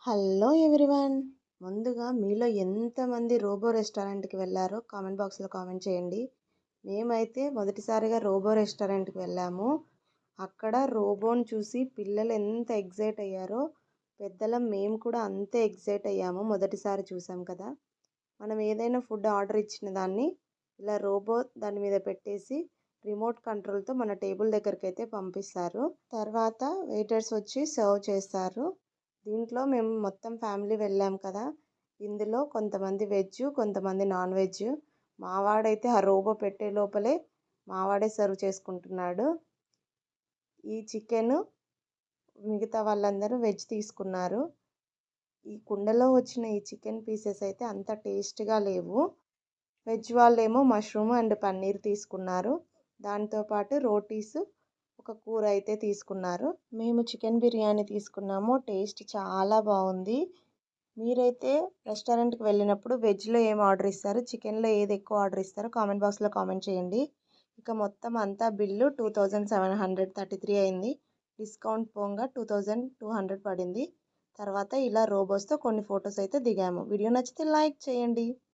Hello everyone. ముందుగా మీలో ఎంతమంది రోబో రెస్టారెంట్‌కి వెళ్లారో కామెంట్ బాక్స్‌లో కామెంట్ చేయండి. మేమైతే మొదటిసారిగా రోబో రెస్టారెంట్‌కి వెళ్ళాము. అక్కడ రోబోని చూసి పిల్లలు ఎంత ఎక్సైట్ అయ్యారో, పెద్దలం మేము కూడా అంతే ఎక్సైట్ అయ్యాము. మొదటిసారి చూసాం కదా! మనం ఏదైనా ఫుడ్ ఆర్డర్ ఇచ్చిన దాన్ని ఇలా రోబో దాని మీద పెట్టేసి రిమోట్ కంట్రోల్‌తో మన టేబుల్ దగ్గరికైతే పంపిస్తారు. తర్వాత వెయిటర్స్ వచ్చి సర్వ్ చేస్తారు. దీంట్లో మేము మొత్తం ఫ్యామిలీ వెళ్ళాం కదా! ఇందులో కొంతమంది వెజ్, కొంతమంది నాన్ వెజ్. మావాడైతే ఆ రోబో పెట్టే లోపలే మావాడే సర్వ్ చేసుకుంటున్నాడు. ఈ చికెను మిగతా వాళ్ళందరూ వెజ్ తీసుకున్నారు. ఈ కుండలో వచ్చిన ఈ చికెన్ పీసెస్ అయితే అంత టేస్ట్‌గా లేవు. వెజ్ వాళ్ళేమో మష్రూమ్ అండ్ పన్నీర్ తీసుకున్నారు. దాంతో పాటు రోటీస్, ఒక కూర అయితే తీసుకున్నారు. మేము చికెన్ బిర్యానీ తీసుకున్నాము. టేస్ట్ చాలా బాగుంది. మీరైతే రెస్టారెంట్‌కి వెళ్ళినప్పుడు వెజ్‌లో ఏం ఆర్డర్ ఇస్తారు? చికెన్‌లో ఏది ఎక్కువ ఆర్డర్ ఇస్తారో కామెంట్ బాక్స్‌లో కామెంట్ చేయండి. ఇక మొత్తం అంతా బిల్లు 2733 అయింది. డిస్కౌంట్ పోంగా 2200 పడింది. తర్వాత ఇలా రోబోస్‌తో కొన్ని ఫోటోస్ అయితే దిగాము. వీడియో నచ్చితే లైక్ చేయండి.